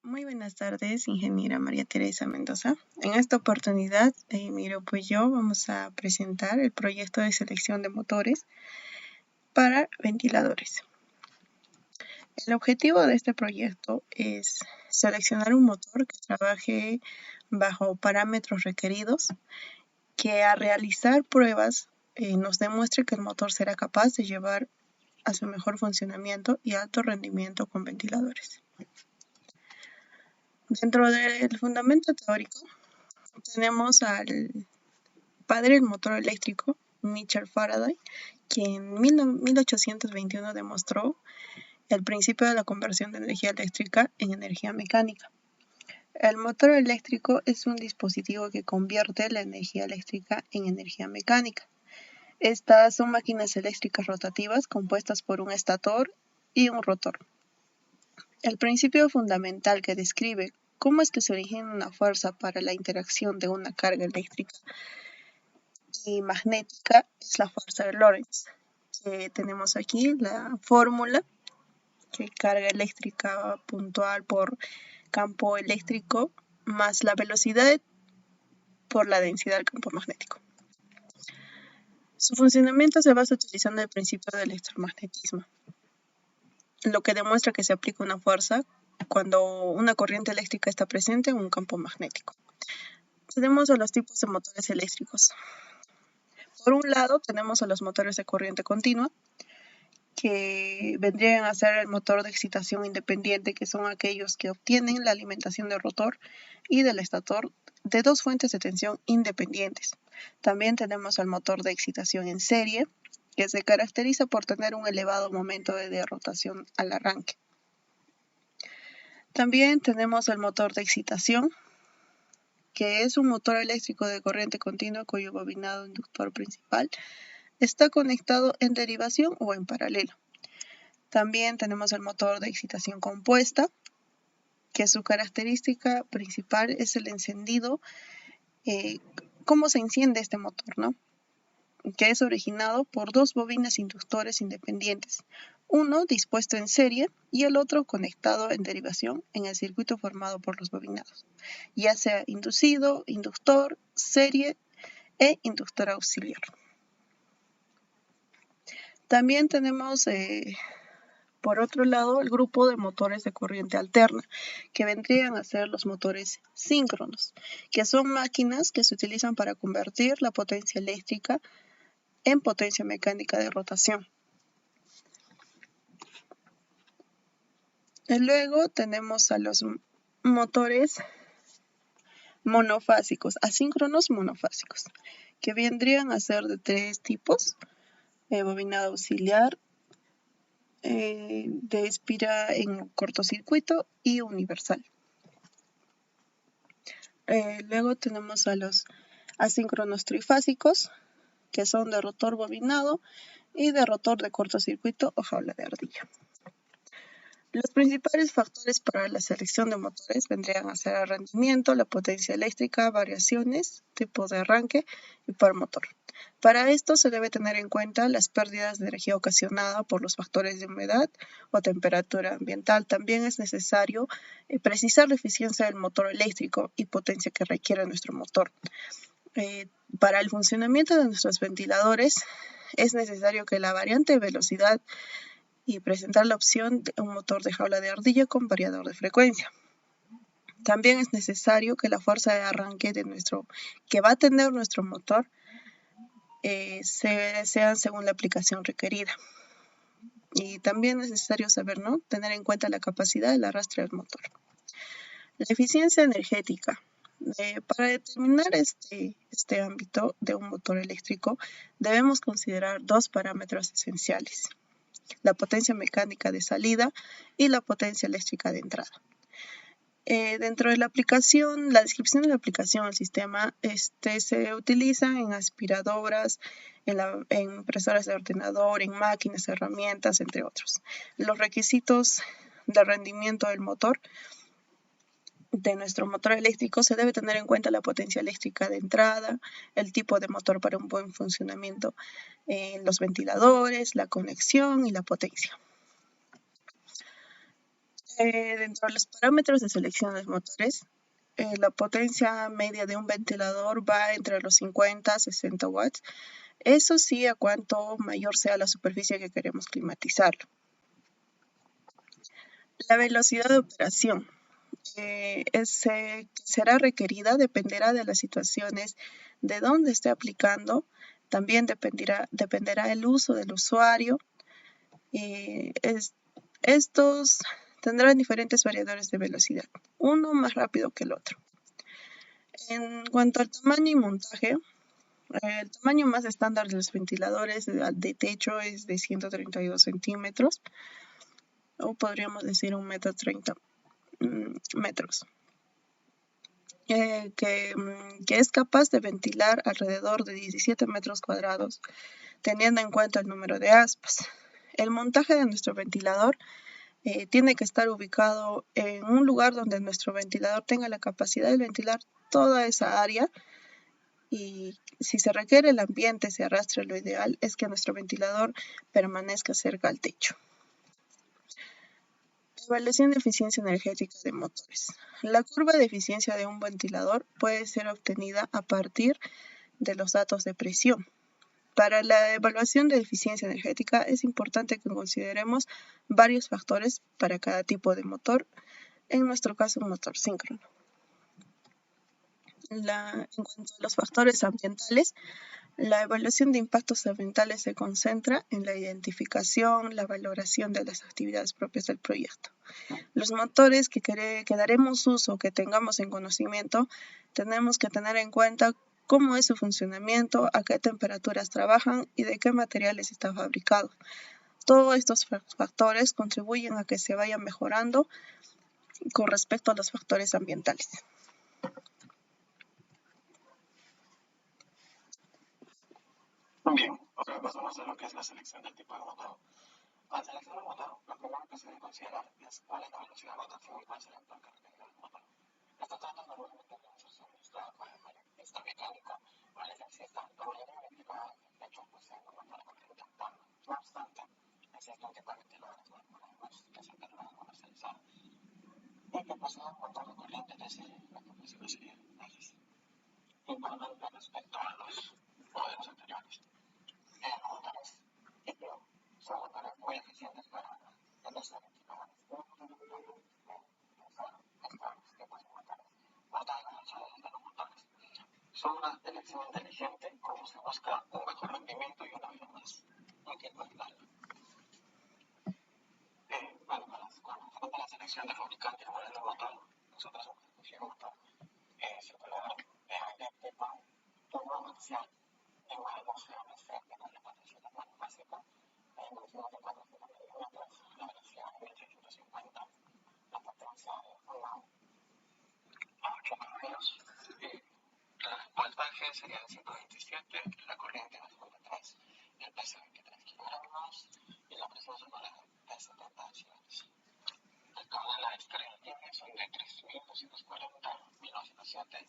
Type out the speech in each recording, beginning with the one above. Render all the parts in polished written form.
Muy buenas tardes, ingeniera María Teresa Mendoza. En esta oportunidad, mi grupo y yo vamos a presentar el proyecto de selección de motores para ventiladores. El objetivo de este proyecto es seleccionar un motor que trabaje bajo parámetros requeridos, que al realizar pruebas nos demuestre que el motor será capaz de llevar a su mejor funcionamiento y alto rendimiento con ventiladores. Dentro del fundamento teórico tenemos al padre del motor eléctrico, Michael Faraday, quien en 1821 demostró el principio de la conversión de energía eléctrica en energía mecánica. El motor eléctrico es un dispositivo que convierte la energía eléctrica en energía mecánica. Estas son máquinas eléctricas rotativas compuestas por un estator y un rotor. El principio fundamental que describe cómo es que se origina una fuerza para la interacción de una carga eléctrica y magnética es la fuerza de Lorentz. Tenemos aquí la fórmula, que carga eléctrica puntual por campo eléctrico más la velocidad por la densidad del campo magnético. Su funcionamiento se basa utilizando el principio del electromagnetismo, lo que demuestra que se aplica una fuerza cuando una corriente eléctrica está presente en un campo magnético. Tenemos a los tipos de motores eléctricos. Por un lado tenemos a los motores de corriente continua, que vendrían a ser el motor de excitación independiente, que son aquellos que obtienen la alimentación del rotor y del estator de dos fuentes de tensión independientes. También tenemos al motor de excitación en serie, que se caracteriza por tener un elevado momento de rotación al arranque. También tenemos el motor de excitación, que es un motor eléctrico de corriente continua cuyo bobinado inductor principal está conectado en derivación o en paralelo. También tenemos el motor de excitación compuesta, que su característica principal es el encendido, cómo se enciende este motor, ¿no? Que es originado por dos bobinas inductores independientes, uno dispuesto en serie y el otro conectado en derivación en el circuito formado por los bobinados, ya sea inducido, inductor, serie e inductor auxiliar. También tenemos por otro lado el grupo de motores de corriente alterna, que vendrían a ser los motores síncronos, que son máquinas que se utilizan para convertir la potencia eléctrica en potencia mecánica de rotación. Y luego tenemos a los motores monofásicos, asíncronos monofásicos, que vendrían a ser de tres tipos: bobinado auxiliar, de espira en cortocircuito y universal. Luego tenemos a los asíncronos trifásicos, que son de rotor bobinado y de rotor de cortocircuito o jaula de ardilla. Los principales factores para la selección de motores vendrían a ser el rendimiento, la potencia eléctrica, variaciones, tipo de arranque y par motor. Para esto se debe tener en cuenta las pérdidas de energía ocasionadas por los factores de humedad o temperatura ambiental. También es necesario precisar la eficiencia del motor eléctrico y potencia que requiere nuestro motor. Para el funcionamiento de nuestros ventiladores es necesario que la variante de velocidad y presentar la opción de un motor de jaula de ardilla con variador de frecuencia. También es necesario que la fuerza de arranque que va a tener nuestro motor sean según la aplicación requerida. Y también es necesario saber, ¿no?, tener en cuenta la capacidad del arrastre del motor. La eficiencia energética. Para determinar este ámbito de un motor eléctrico debemos considerar dos parámetros esenciales: la potencia mecánica de salida y la potencia eléctrica de entrada. Dentro de la aplicación, la descripción de la aplicación al sistema se utiliza en aspiradoras, en impresoras de ordenador, en máquinas, herramientas, entre otros. Los requisitos de rendimiento del motor, de nuestro motor eléctrico, se debe tener en cuenta la potencia eléctrica de entrada, el tipo de motor para un buen funcionamiento en los ventiladores, la conexión y la potencia. Dentro de los parámetros de selección de motores, la potencia media de un ventilador va entre los 50 a 60 watts. Eso sí, a cuanto mayor sea la superficie que queremos climatizar. La velocidad de operación será requerida, dependerá de las situaciones de dónde esté aplicando, también dependerá el uso del usuario. Estos tendrán diferentes variadores de velocidad, uno más rápido que el otro. En cuanto al tamaño y montaje, el tamaño más estándar de los ventiladores de techo es de 132 centímetros, o podríamos decir 1,30 metros, que es capaz de ventilar alrededor de 17 metros cuadrados, teniendo en cuenta el número de aspas. El montaje de nuestro ventilador tiene que estar ubicado en un lugar donde nuestro ventilador tenga la capacidad de ventilar toda esa área, y si se requiere el ambiente se arrastre, lo ideal es que nuestro ventilador permanezca cerca al techo. Evaluación de eficiencia energética de motores. La curva de eficiencia de un ventilador puede ser obtenida a partir de los datos de presión. Para la evaluación de eficiencia energética es importante que consideremos varios factores para cada tipo de motor, en nuestro caso un motor síncrono. En cuanto a los factores ambientales, la evaluación de impactos ambientales se concentra en la identificación, la valoración de las actividades propias del proyecto. Los motores que daremos uso, que tengamos en conocimiento, tenemos que tener en cuenta cómo es su funcionamiento, a qué temperaturas trabajan y de qué materiales está fabricado. Todos estos factores contribuyen a que se vaya mejorando con respecto a los factores ambientales. Bien, ahora pasamos a lo que es la selección del tipo de motor. Al seleccionar el motor, lo primero que se debe considerar es cuál es la velocidad de rotación y cuál será el torque requerido del motor. Estos datos normalmente deben ser suministrados por el analista mecánico o el electricista. La mayoría de equipos de hecho poseen un motor corriente alterna. No obstante, existe un tipo de ventiladores más modernos que se encuentran comercializados y que poseen un motor de corriente de serie, la capacidad sería X, igualmente respecto a los modelos anteriores. Los motores híbridos son motores muy eficientes para el uso de ventiladores. Son una elección inteligente como se busca un mejor rendimiento y una vida más útil para el largo. Cuando la selección de fabricante y modelo de motor, nosotros hemos escogido un motor circulador de aire tipo turbo axial en modelo CMC, que con la potencia de mano básica, en velocidad de 400 milímetros, la velocidad de 1850, la potencia de 1 a 8 caballos. El voltaje sería de 127, la corriente de 53, el peso de 23 kilogramos y la presión solar de 70 decibeles. El cabo de la descarga de línea son de 3.240, 1.907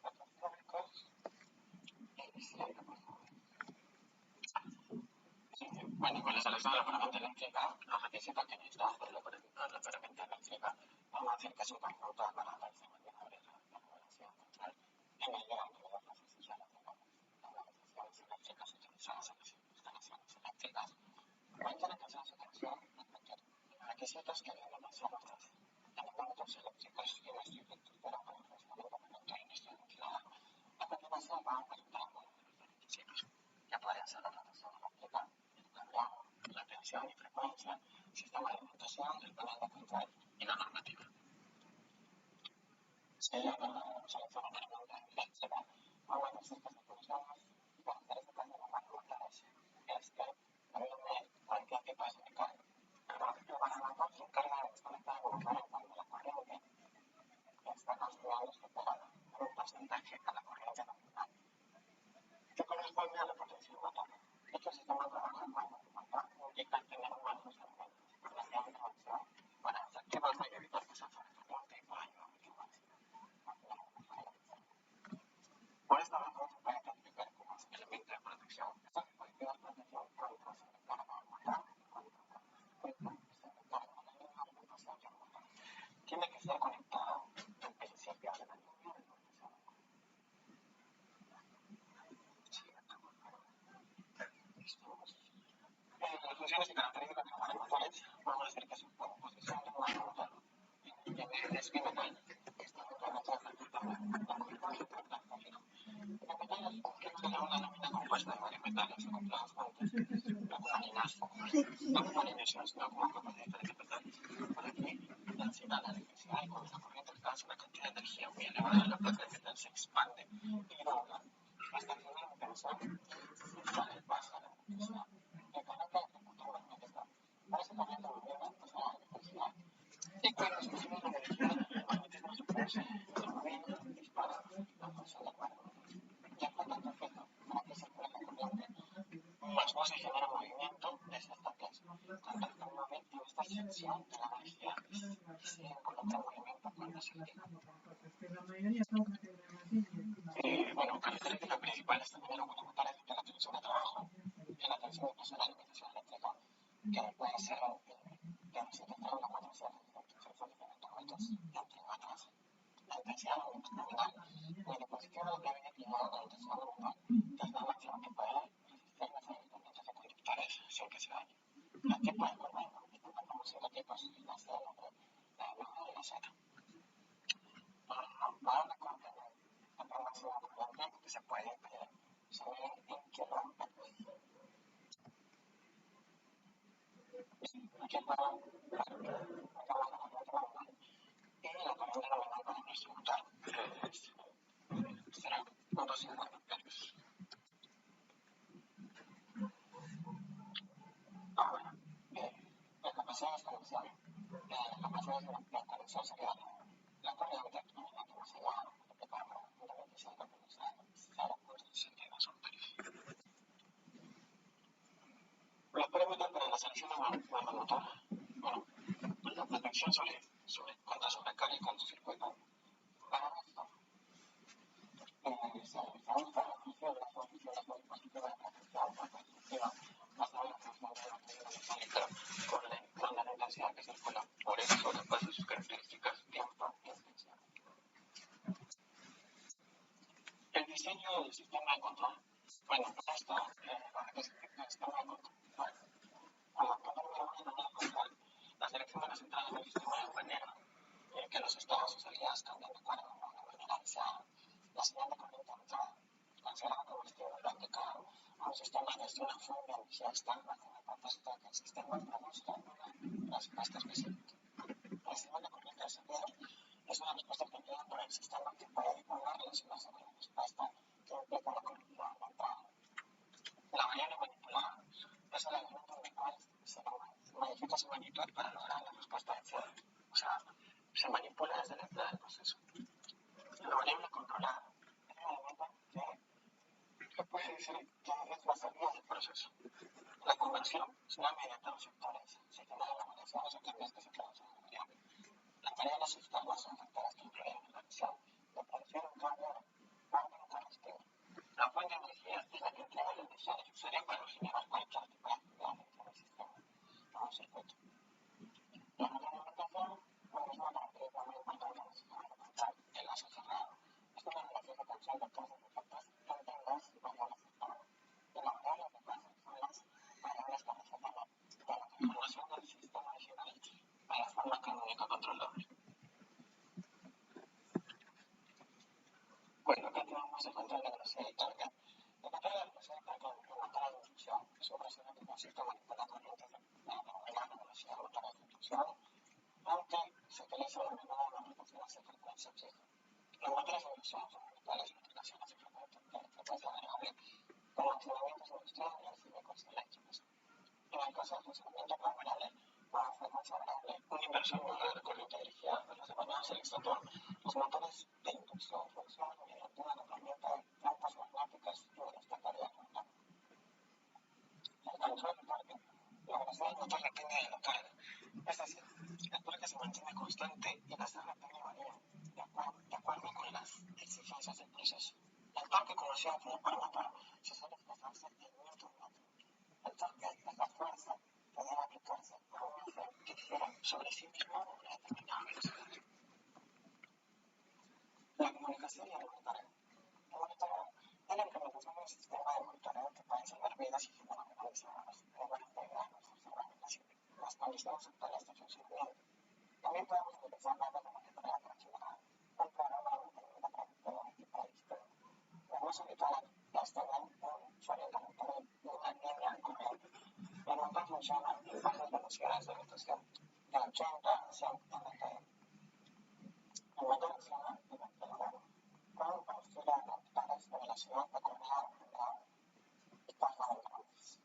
metros cúbicos y 100 por favor. Bueno, con la selección de la ferramenta eléctrica, los requisitos que necesitamos para la ferramenta eléctrica, vamos a decir que es un conjunto de parámetros de manera de la regulación control en el nivel de las esenciales de las organizaciones eléctricas utilizadas en las instalaciones eléctricas. Cualquier estación de conexión los requisitos que deben nosotros en los parámetros eléctricos y nuestra infraestructura para el funcionamiento correcto de nuestro ventilador. A continuación vamos a presentar algunos de los requisitos que pueden ser la rotación eléctrica, el cableado, la tensión y frecuencia, sistema de alimentación, el panel de control y la normativa. Si la selección de herramienta eléctrica, vamos a decir que se funciona y características de los motores es que viene cualquier tipo de semicarga. El motor se encarga de desconectar el motor cuando la corriente está consumiendo superada en un porcentaje a la corriente nominal, que corresponde a la potencia del motor. Dicho sistema trabaja en modo de motor, indica tener un buen funcionamiento, capacidad de interacción para desactivarlo y evitar que se sobrecaliente y por ello mucho más. Por esta razón se puede funciones y características de los motores, vamos a decir que su composición de un motor es bimetal. Esta complementa una lámina compuesta de varios metales acoplados juntos, una linazo, una alineación como capas de diferentes metales. Por aquí, la densidad, la electricidad y cuando la corriente alcanza una cantidad de energía muy elevada, la placa de metal se expande y dobla hasta generar un tensor y sale pasa la electricidad. El calor electromagnética parece corriente movimiento pues la electricidad. Y cuando se genera la energía, el magnetismo se produce, se moviliza, dispara la fuerza del cuerpo. Ya por tanto efecto, para que circule la corriente, más no se genera movimiento desde esta pieza. Tanto el móvil tiene esta sección de la energía y se involucra en movimiento cuando se activa. Bueno, características principales también de los monomotores de la tensión de trabajo, en la tensión incluso la alimentación eléctrica, que puede ser de 203 a 400 voltios, entre otras. La intensidad nominal del dispositivo debe llevar a la intensidad nominal desde el máximo que puede resistir las corrientes conductores sin que se dañe. Los tipos de corriente, distintos producir los tipos, la C, la B, la M y la Z. Para la corriente, el máximo corriente que se puede pedir se mide en kilómetros. Aquí para la corriente nominal y la corriente nominal para nuestro motor será 0.50 amperios. Ahora, la capacidad de desconexión. La capacidad de desconexión sería la corriente electromagnética más allá multiplicada por 125 por 0.62 amperios. Los parámetros para la selección del motor. Bueno, la protección contra sobrecarga y cortocircuito. Para esto, se usa la función de las dispositivos de protección por perspectiva basada en la función de la fibra metálica con la intensidad que circula por el sobrepaso de sus características, tiempo y intensidad. El diseño del sistema de control. Bueno, esto, para que se efectúe el sistema de control. Como punto número uno, el control. La selección de las entradas del sistema de manera que los estados o salidas cambien de acuerdo con la manera deseada. La señal de corriente entrada, considerada como estímulo aplicado a un sistema desde una fuente de energía externa con el propósito de que el sistema produzca una respuesta específica. La señal de corriente de salida es una respuesta obtenida por el sistema que puede o no relacionarse con la respuesta que implica la corriente de la entrada. La variable manipulada es el elemento en el cual se modifica su magnitud para lograr la respuesta deseada. O sea, se manipula desde la entrada del proceso. La variable controlada es un elemento que puede decir que es la salida del proceso. La conversión se da mediante los sectores. Se generan las variaciones o cambios que se traducen en la variable. Las variables externas son factores que influyen en la acción de producir un cambio de orden correctivo. La fuente de energía es la que entrega la energía necesaria para generar cualquier tipo de actividad dentro del sistema o un circuito. La retroalimentación es una característica muy importante del sistema de control del lazo cerrado. Es una relación de control de causas y efectos entre las variables externas. Y las variables de causas son las variables que resultan de la transformación del sistema original a la forma canónica controlable. Bueno, acá tenemos el control de velocidad y carga. El control de velocidad y carga en motor de inducción es un procedimiento que consiste en manipular corrientes de determinada velocidad en motores de inducción, aunque se utiliza a menudo en aplicaciones de frecuencia fija. Los motores de inducción son habituales en aplicaciones de frecuencia variable, como entrenamientos industriales y vehículos eléctricos. En el caso del funcionamiento con variable o frecuencia variable, un inversor modelo de corriente dirigida a los denominados del extractor, los motores de inducción funcionan mediante un acoplamiento de plantas magnéticas y un destacar de motor. El control de carga. La velocidad del motor depende de la carga. Es decir, el torque se mantiene constante y la CRT varía de acuerdo con las exigencias del proceso. El torque conocido como par motor se suele expresarse en newton metro. El torque es la fuerza que debe aplicarse a un eje que gira sobre sí mismo a una determinada velocidad. La comunicación y el monitoreo. El monitoreo es la implementación de un sistema de monitoreo que puede salvar vidas y generar grandes ahorros de gramos condiciones actuales de funcionamiento. También podemos utilizar datos de monitorea aproximada, un programa de mantenimiento predictivo y predictivo. Lo más habitual es tener un usuario interruptor de una línea corriente. El motor funciona en bajas velocidades de rotación, de 80 a 100 mTm. El motor acciona el ventilador con un combustible a reactores de velocidad de correa y caja de cambios.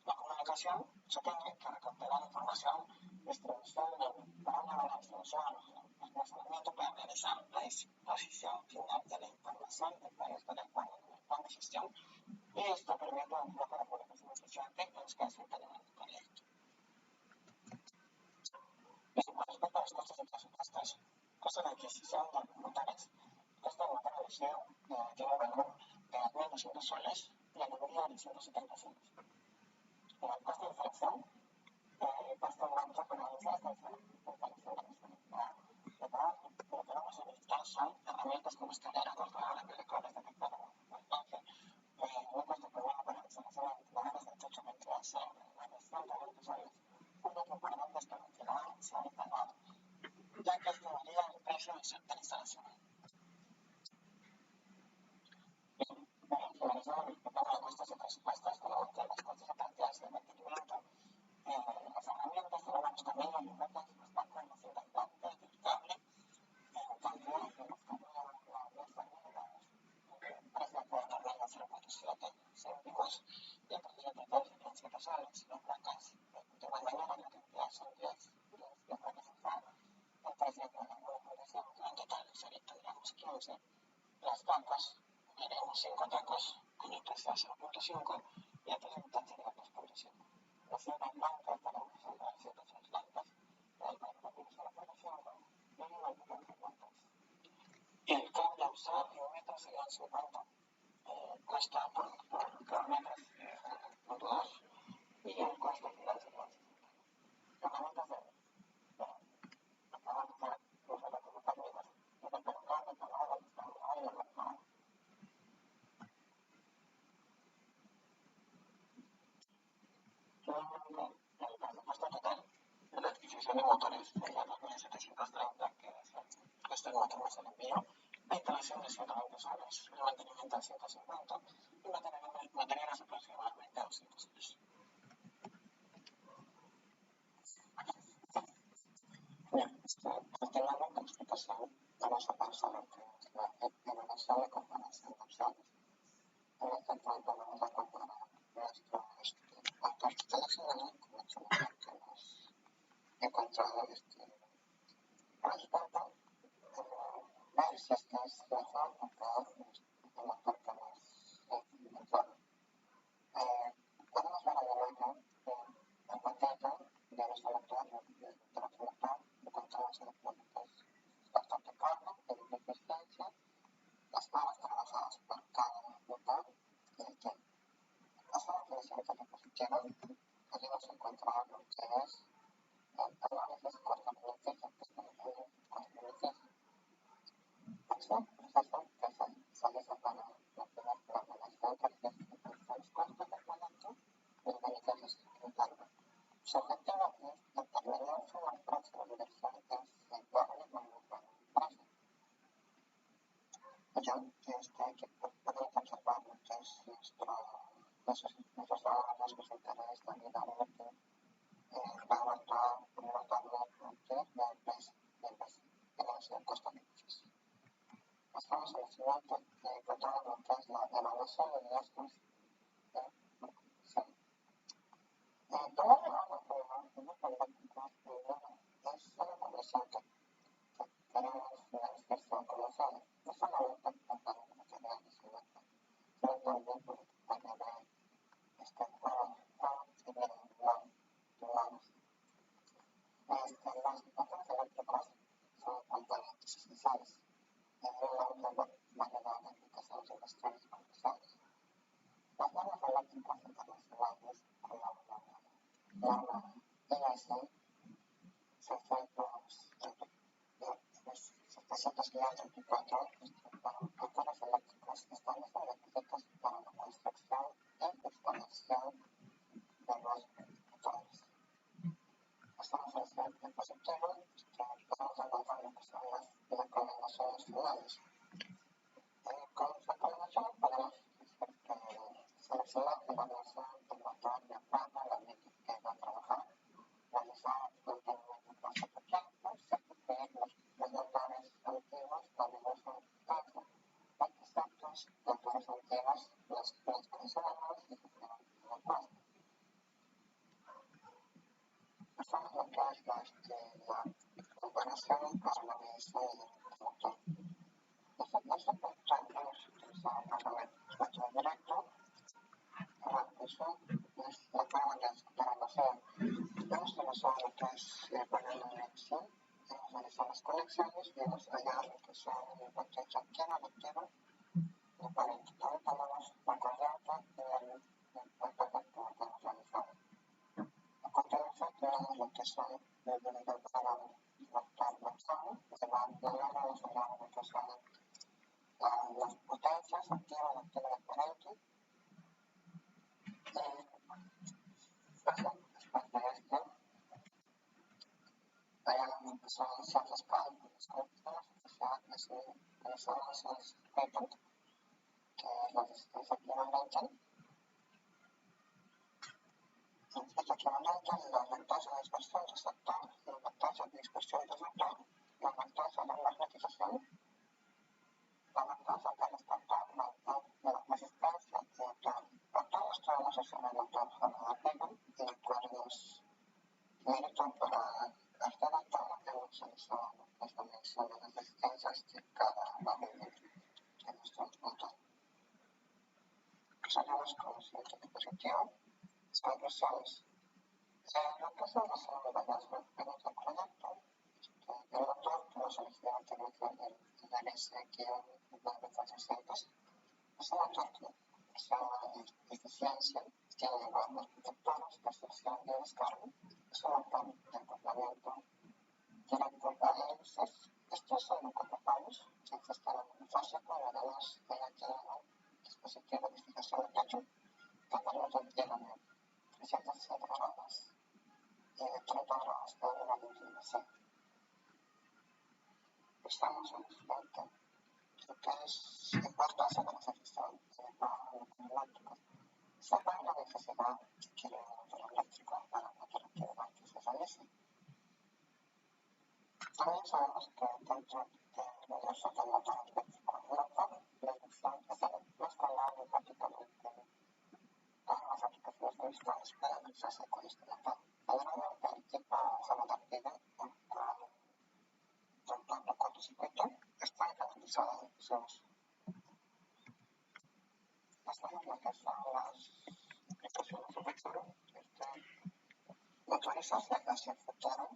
La comunicación se tiene que recapturar información, distribución para una buena distribución. El procedimiento para realizar la disposición final de la información del proyecto de acuerdo con el plan de gestión, y esto permite un flujo de comunicación eficiente en los casos de del proyecto. Y con respecto a los costos de presupuestos, costo de adquisición de motores, el costo del motor elegido tiene un valor de 2.200 soles y el debería de 170 soles. El costo de instalación, costo de mancha para realizar esta instalación de disponibilidad de trabajo. Lo que vamos a necesitar son herramientas como escalera, cortadora, pelecores, detector de voltaje, un costo promedio para la instalación de ventiladores de techo ventilación de 120 soles, un metro cuadrado de ventilador sea instalado, ya que esto varía el precio de la instalación. Bien, para finalizar respecto a los costos de presupuestos, tenemos que los costos de plantearse de mantenimiento, las herramientas, tenemos también los libretos, los bancos, los implantes, el cable, cantidad de los caminos, las herramientas, el precio puede tardar en 0.7 céntimos y el precio total serían 7 soles, las placas de igual manera la cantidad son 10 placas usadas, el precio de la 1.5, en total tendríamos 15, las tacos, haremos 5 tacos con el precio de 0.5 y el precio total sería 2.5. Las cintas blancas estaremos usando las cintas blancas, el precio tiene 0.5 y el nivel de blancas. Y el cable a usar en un metro serían 50, cuesta por metros, punto 2, y el costo final sería 60. Herramientas de acabar los relativos técnicos, el temperador, el calor, el estabilidad y el mercado. Finalmente, el presupuesto total de la adquisición de motores sería 2.730, que es el costo del motor más el envío, la instalación de 120 soles, el mantenimiento de 150 y materiales aproximadamente 200 soles. Bien, continuando con la explicación, vamos a pasar a lo que es la evaluación de comparación de opciones. En este punto vamos a comparar nuestro motor seleccionado con nuestro motor que hemos encontrado por el tanto, ver si esta es mejor o peor el motor que hemos encontrado. Podemos ver a la derecha el paquete de nuestro motor, de nuestro motor, encontramos electrónicos bastante caro, de eficiencia, las barras trabajadas por cada motor, que pasamos a la siguiente diapositiva, podemos encontrar lo que es el análisis costo-beneficio, que es el costo-beneficio. Acción, proceso, que se realiza para obtener la relación entre los costos del producto y los beneficios que otorga. Su objetivo es determinar si el precio de inversión es rentable o no para la empresa. Ya que podemos observar lo que es nuestros ahorros, los intereses, la vida útil, la aguantada, el motor del costo-beneficio. Pasamos a la siguiente, que encontramos lo que es la evaluación de riesgos. Tomar el agua por los eléctricos es una condición que queremos beneficio comercial, no solamente para los materiales, sino también por mantener humanos. Los motores eléctricos son componentes esenciales en una amplia variedad de aplicaciones industriales comerciales. Las normas eléctricas internacionales como la norma IS 734 para motores eléctricos establecen requisitos para la construcción y instalación de los motores. Hasta el dispositivo, podemos encontrar lo que son las recomendaciones finales. Con esa recomendación podemos seleccionar la relación del motor de plata, la línea que va a trabajar, realizar continuamente el paso por tiempo, sustituir los motores antiguos por los antiguos, exactos, motores antiguos, los condicionados y los puestos. Pasamos lo que es la comparación con la medición del motor. Ese punto hemos utilizado nuestro directo para eso es la prueba de comparación. Hemos utilizado lo que es el panel de elección, hemos realizado las conexiones y hemos hallado lo que son el potencial quimolectivo y para indicar tenemos la corriente y el efecto que hemos realizado. A continuación tenemos lo que son el divisor para el motor máximo, que va a hemos hallado lo que son las potencias activas y activas diferentes. Después de esto, hay son ciertos cálculos cómputos oficiales y utilizamos el circuito, que es la resistencia equivalente. Esta equivalente es la ventaja de dispersión receptor, la ventaja de dispersión receptor, la ventaja de magnetización, la ventaja de receptor, la resistencia y motor. Por todo esto vamos a hacer el motor favorable y el cual nos mérito para esta ventana que hemos utilizado esta medición de las resistencias de cada barril de nuestro motor. Procedemos con el siguiente dispositivo. Las conclusiones. Lo que hacemos en el hallazgo del proyecto, el motor que nos solicita el DLS-900 es un motor que extrema eficiencia, tiene buenos detectores de extracción de descarga, es un motor de acoplamiento directo a hélices. Estos son incompatibles que existen en fásico y además tiene un dispositivo de fijación de techo que permite el pliegue de 360 grados y de 30 grados de una inclinación. Estamos en el siguiente, lo que es importancia de la eficiencia en el motor eléctrico. Sepan la necesidad que quiere un motor eléctrico para poder activar que se realice. También sabemos que dentro del uso del motor eléctrico en Europa, la inducción es el más confiable prácticamente todas las aplicaciones industriales pueden usarse con este motor. Generalmente el tipo Salvador pide un tractor de cortocircuito está garantizado en su uso. Pasamos lo que son las aplicaciones de futuro. Motorizarse hacia el futuro.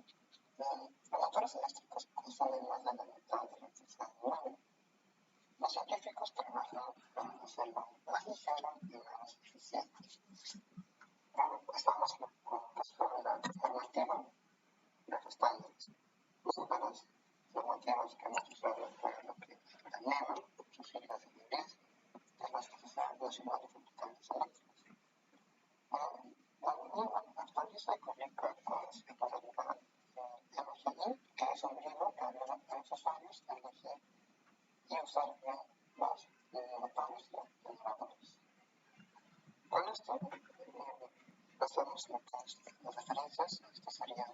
Los motores eléctricos consumen más de la mitad de la electricidad del mundo. Los científicos trabajan para hacerlo más ligero y menos eficiente. Estamos con la normativa de los estándares. Los números normativos que hemos usado para lo que es la NEMA, sus siglas en inglés, de las Sociedad Nacional de Fabricantes Eléctricos. La NEMA actualiza y publica con respecto a la MGI, que es un libro que ayuda a los usuarios a elegir y usar bien los motores de generadores. Con esto hacemos lo que es las referencias. Estas serían